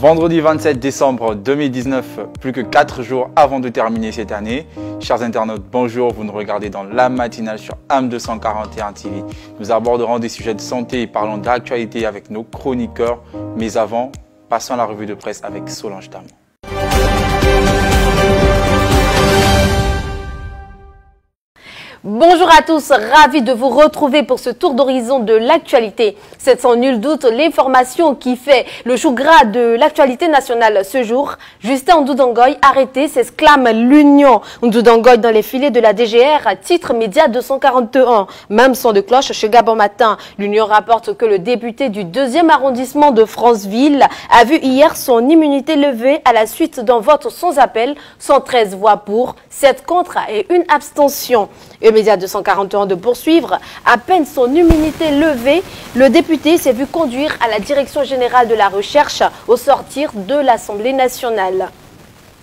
Vendredi 27 décembre 2019, plus que 4 jours avant de terminer cette année. Chers internautes, bonjour, vous nous regardez dans la matinale sur AM 241 TV. Nous aborderons des sujets de santé et parlons d'actualité avec nos chroniqueurs. Mais avant, passons à la revue de presse avec Solange Tam. Bonjour à tous, ravi de vous retrouver pour ce tour d'horizon de l'actualité. C'est sans nul doute l'information qui fait le chou gras de l'actualité nationale ce jour. Justin Ndoudangoy arrêté, s'exclame l'Union. Ndoudangoy dans les filets de la DGR, titre Média 241. Même son de cloche chez Gabon Matin. L'Union rapporte que le député du 2e arrondissement de Franceville a vu hier son immunité levée à la suite d'un vote sans appel, 113 voix pour, 7 contre et 1 abstention. Média 241 de poursuivre. À peine son immunité levée, le député s'est vu conduire à la Direction générale de la recherche au sortir de l'Assemblée nationale.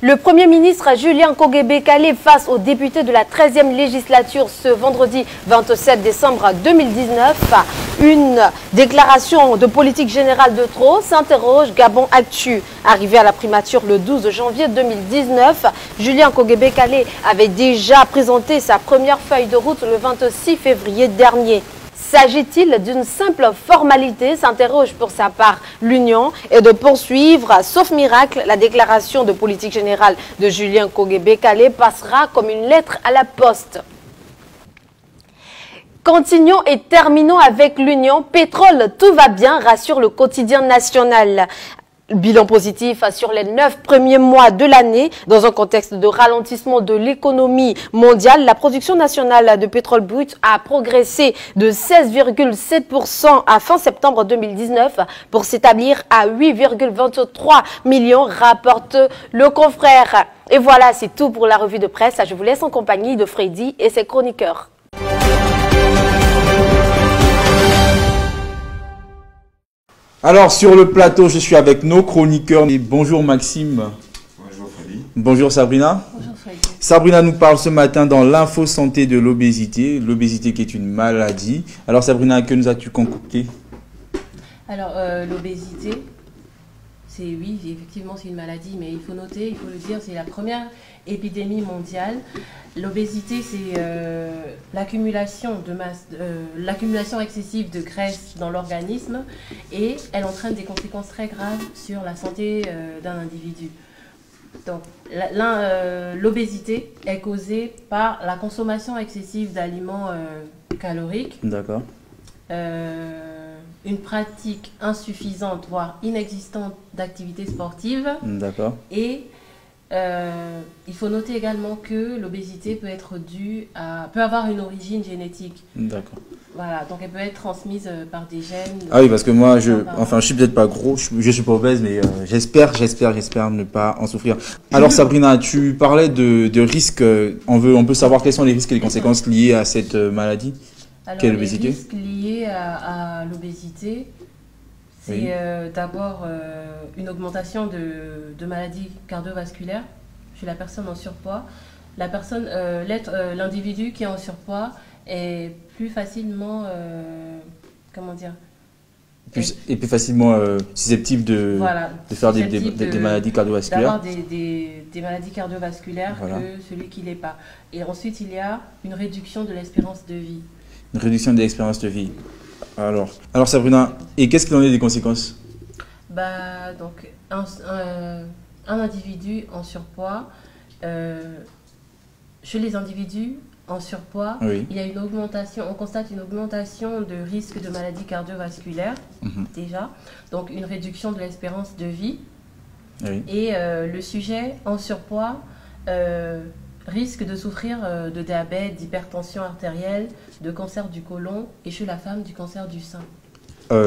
Le Premier ministre Julien Kogebe-Kalé face aux députés de la 13e législature ce vendredi 27 décembre 2019. Une déclaration de politique générale de trop, s'interroge Gabon Actu. Arrivé à la primature le 12 janvier 2019, Julien Kogebe-Kalé avait déjà présenté sa première feuille de route le 26 février dernier. S'agit-il d'une simple formalité, s'interroge pour sa part l'Union, et de poursuivre, sauf miracle, la déclaration de politique générale de Julien Kogebe-Kalé passera comme une lettre à la poste. Continuons et terminons avec l'Union. Pétrole, tout va bien, rassure le quotidien national. Bilan positif sur les 9 premiers mois de l'année. Dans un contexte de ralentissement de l'économie mondiale, la production nationale de pétrole brut a progressé de 16,7% à fin septembre 2019 pour s'établir à 8,23 millions, rapporte le confrère. Et voilà, c'est tout pour la revue de presse. Je vous laisse en compagnie de Freddy et ses chroniqueurs. Alors sur le plateau, je suis avec nos chroniqueurs. Et bonjour Maxime. Bonjour Freddy. Bonjour Sabrina. Bonjour Freddy. Sabrina nous parle ce matin dans l'info santé de l'obésité. L'obésité qui est une maladie. Alors Sabrina, que nous as-tu concocté? Alors l'obésité, oui, effectivement c'est une maladie, mais il faut noter, il faut le dire, c'est la première épidémie mondiale. L'obésité, c'est l'accumulation de masse, l'accumulation excessive de graisse dans l'organisme, et elle entraîne des conséquences très graves sur la santé d'un individu. Donc l'obésité est causée par la consommation excessive d'aliments caloriques. D'accord. Une pratique insuffisante, voire inexistante d'activité sportive. D'accord. Et il faut noter également que l'obésité peut avoir une origine génétique. D'accord. Voilà, donc elle peut être transmise par des gènes. Ah oui, parce que moi, je suis peut-être pas gros, je suis pas obèse, mais j'espère ne pas en souffrir. Alors Sabrina, tu parlais de risques. On peut savoir quels sont les risques et les conséquences liées à cette maladie. Alors, les risques liés à l'obésité, c'est oui. D'abord une augmentation de maladies cardiovasculaires chez la personne en surpoids. L'individu qui est en surpoids est plus facilement, plus facilement susceptible de faire des maladies cardiovasculaires. D'avoir des maladies cardiovasculaires que celui qui ne l'est pas. Et ensuite, il y a une réduction de l'espérance de vie. Une réduction de l'expérience de vie. Alors Sabrina, et qu'est-ce qu'il en est des conséquences? Donc, un individu en surpoids, chez les individus en surpoids, oui. Il y a une augmentation, on constate une augmentation de risque de maladies cardiovasculaires, déjà, donc une réduction de l'espérance de vie. Oui. Et le sujet en surpoids risque de souffrir de diabète, d'hypertension artérielle, de cancer du côlon et chez la femme du cancer du sein.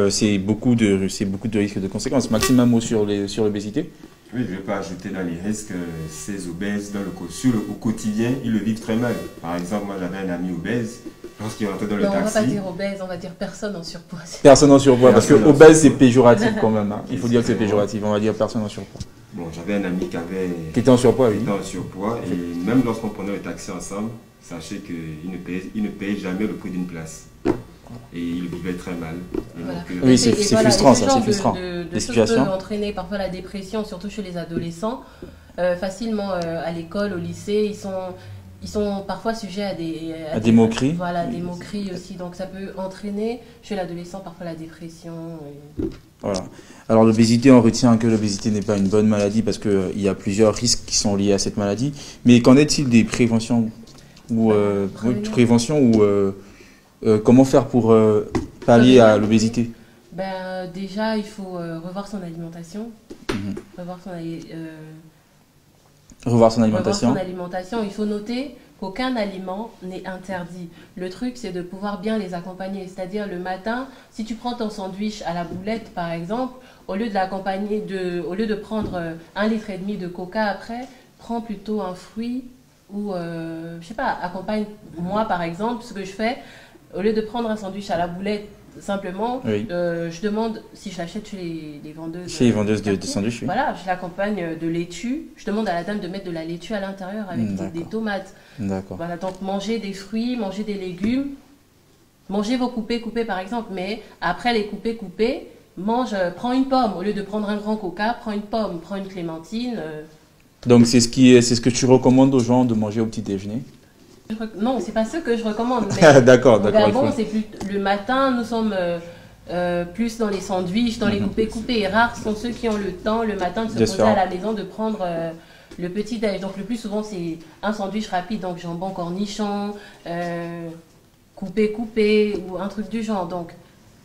C'est beaucoup de risques de conséquences. Maxime, un mot sur l'obésité? Oui, je ne vais pas ajouter dans les risques. Ces obèses, au quotidien, ils le vivent très mal. Par exemple, moi j'avais un ami obèse. Lorsqu'il rentrait dans le taxi... On ne va pas dire obèse, on va dire personne en surpoids. Personne en surpoids, parce que obèse c'est péjoratif quand même. Hein. Il faut dire que c'est péjoratif, on va dire personne en surpoids. Bon, j'avais un ami qui était en surpoids, oui. Qui était en surpoids, et même lorsqu'on prenait le taxi ensemble, sachez qu'il ne paye jamais le prix d'une place. Et il vivait très mal. Voilà. Oui, c'est frustrant, ça, c'est frustrant. De Les choses situations. peuvent entraîner parfois la dépression, surtout chez les adolescents. Facilement à l'école, au lycée, ils sont parfois sujets à des moqueries. Voilà, des moqueries aussi. Donc ça peut entraîner chez l'adolescent parfois la dépression. Voilà. Alors l'obésité, on retient que l'obésité n'est pas une bonne maladie parce qu'il y a plusieurs risques qui sont liés à cette maladie. Mais qu'en est-il des préventions ou comment faire pour pallier à l'obésité? Déjà, il faut revoir son alimentation. Revoir son alimentation. Il faut noter qu'aucun aliment n'est interdit. Le truc, c'est de pouvoir bien les accompagner. C'est-à-dire, le matin, si tu prends ton sandwich à la boulette, par exemple, au lieu de prendre 1,5 litre de coca après, prends plutôt un fruit ou, je sais pas, accompagne. Moi, par exemple, ce que je fais, au lieu de prendre un sandwich à la boulette, simplement, oui. Je demande si je l'achète chez les vendeuses. Chez les vendeuses de sandwich, oui. Voilà, je l'accompagne de laitue. Je demande à la dame de mettre de la laitue à l'intérieur avec des tomates. D'accord. Voilà, donc mangez des fruits, mangez des légumes. Mangez vos coupés par exemple, mais après les coupés, prends une pomme. Au lieu de prendre un grand coca, prends une pomme, prends une clémentine. Donc c'est ce que tu recommandes aux gens de manger au petit déjeuner? Non, c'est pas ce que je recommande. D'accord. Bon, c'est plus le matin, nous sommes plus dans les sandwichs, dans les coupés. Et rares sont ceux qui ont le temps le matin de se poser à la maison, de prendre le petit déj. Donc le plus souvent, c'est un sandwich rapide, donc jambon cornichon, coupé ou un truc du genre. Donc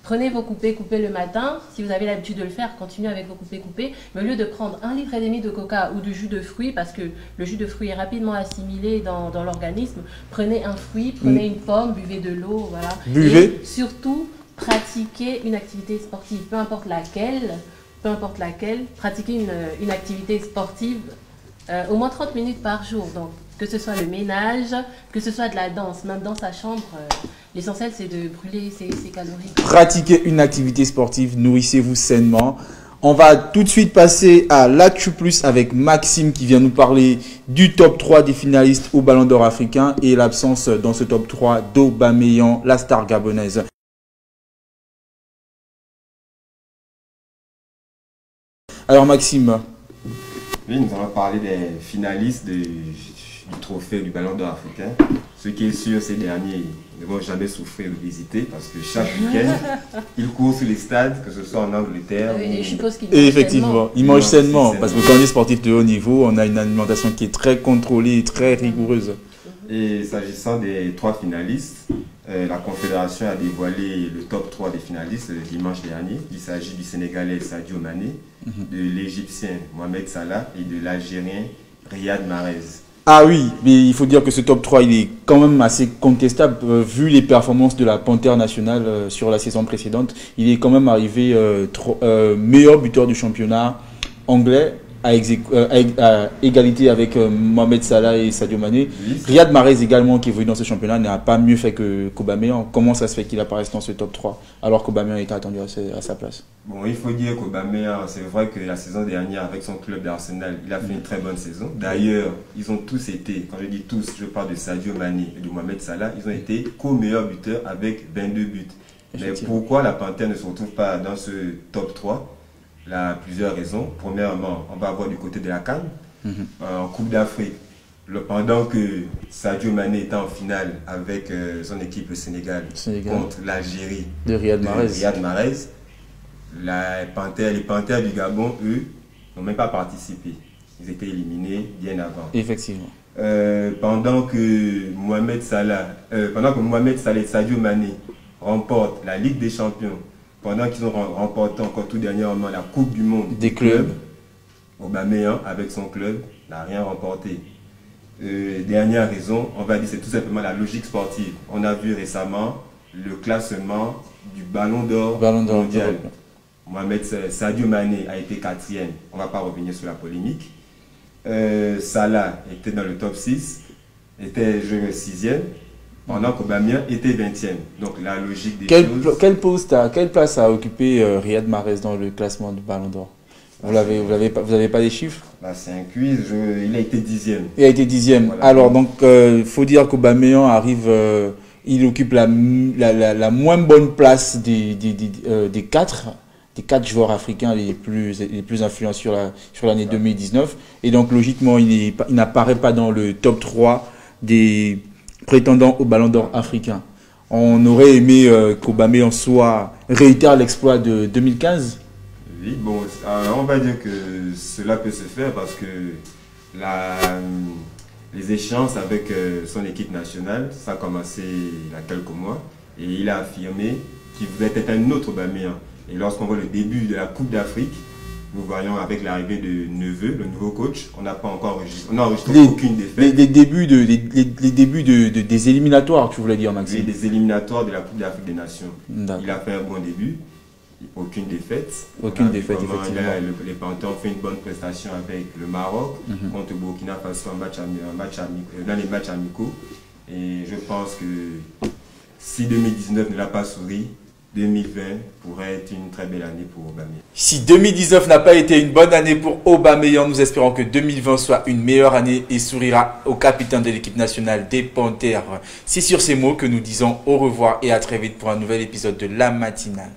prenez vos coupés le matin. Si vous avez l'habitude de le faire, continuez avec vos coupés. Mais au lieu de prendre 1,5 litre de coca ou de jus de fruits, parce que le jus de fruits est rapidement assimilé dans l'organisme, prenez un fruit, prenez une pomme, buvez de l'eau, voilà. Buvez. Et surtout, pratiquez une activité sportive, peu importe laquelle, pratiquez une activité sportive au moins 30 minutes par jour. Donc, que ce soit le ménage, que ce soit de la danse, même dans sa chambre, l'essentiel c'est de brûler ses calories. Pratiquez une activité sportive, nourrissez-vous sainement. On va tout de suite passer à l'Actu Plus avec Maxime qui vient nous parler du top 3 des finalistes au Ballon d'Or africain et l'absence dans ce top 3 d'Aubameyang, la star gabonaise. Alors Maxime. Oui, nous allons parler des finalistes du trophée du Ballon d'Or africain. Ce qui est sûr, ces derniers ne vont jamais souffrir d'obésité parce que chaque week-end, ils courent sur les stades, que ce soit en Angleterre et je suppose qu'ils mangent effectivement, ils mangent sainement parce que quand on est sportif de haut niveau, on a une alimentation qui est très contrôlée et très rigoureuse. Et s'agissant des 3 finalistes, la Confédération a dévoilé le top 3 des finalistes dimanche dernier. Il s'agit du Sénégalais Sadio Mané, de l'Égyptien Mohamed Salah et de l'Algérien Riyad Mahrez. Ah oui, mais il faut dire que ce top 3, il est quand même assez contestable vu les performances de la Panthère nationale sur la saison précédente. Il est quand même arrivé meilleur buteur du championnat anglais à égalité avec Mohamed Salah et Sadio Mané. Oui. Riyad Mahrez également, qui évolue dans ce championnat, n'a pas mieux fait qu'Aubameyang. Comment ça se fait qu'il apparaisse dans ce top 3 alors qu'Aubameyang était attendu à sa place? Bon, il faut dire qu'Aubameyang, c'est vrai que la saison dernière, avec son club d'Arsenal, il a fait une très bonne saison. D'ailleurs, ils ont tous été, quand je dis tous, je parle de Sadio Mané et de Mohamed Salah, ils ont été co-meilleurs buteurs avec 22 buts. Mais pourquoi la Panthère ne se retrouve pas dans ce top 3? Il y a plusieurs raisons. Premièrement, on va voir du côté de la CAN, en Coupe d'Afrique. Pendant que Sadio Mané était en finale avec son équipe le Sénégal contre l'Algérie de Riyad Mahrez, les Panthères du Gabon, eux, n'ont même pas participé. Ils étaient éliminés bien avant. Effectivement. Pendant que Mohamed Salah et Sadio Mané remportent la Ligue des Champions, pendant qu'ils ont remporté encore tout dernièrement la Coupe du Monde des clubs, Aubameyang avec son club n'a rien remporté. Dernière raison, on va dire, c'est tout simplement la logique sportive. On a vu récemment le classement du Ballon d'Or mondial. Sadio Mané a été 4e, on ne va pas revenir sur la polémique. Salah était dans le top 6, était 6e. Pendant qu'Aubameyang était 20e. Donc la logique des choses... Quelle place a occupé Riyad Mahrez dans le classement du Ballon d'Or? Vous n'avez pas les chiffres? C'est un quiz, il a été 10e. Il a été 10e. Voilà. Alors, donc, il faut dire qu'Aubameyang arrive il occupe la moins bonne place des quatre joueurs africains les plus influents sur l'année 2019. Et donc, logiquement, il n'apparaît pas dans le top 3 des prétendants au Ballon d'Or africain. On aurait aimé qu'Aubameyang réitère l'exploit de 2015. Oui, bon, on va dire que cela peut se faire parce que les échéances avec son équipe nationale, ça a commencé il y a quelques mois et il a affirmé qu'il voulait être un autre Aubameyang. Et lorsqu'on voit le début de la Coupe d'Afrique, nous voyons avec l'arrivée de Neveu, le nouveau coach, on n'a pas encore enregistré aucune défaite. Les débuts des éliminatoires, tu voulais dire, Maxime? Oui, des éliminatoires de la Coupe d'Afrique des Nations. Il a fait un bon début. Aucune défaite. Aucune défaite, effectivement. Les Panthères ont fait une bonne prestation avec le Maroc contre Burkina Faso dans les matchs amicaux. Et je pense que si 2019 ne l'a pas souri, 2020 pourrait être une très belle année pour Aubameyang. Si 2019 n'a pas été une bonne année pour Aubameyang, nous espérons que 2020 soit une meilleure année et sourira au capitaine de l'équipe nationale des Panthères. C'est sur ces mots que nous disons au revoir et à très vite pour un nouvel épisode de La Matinale.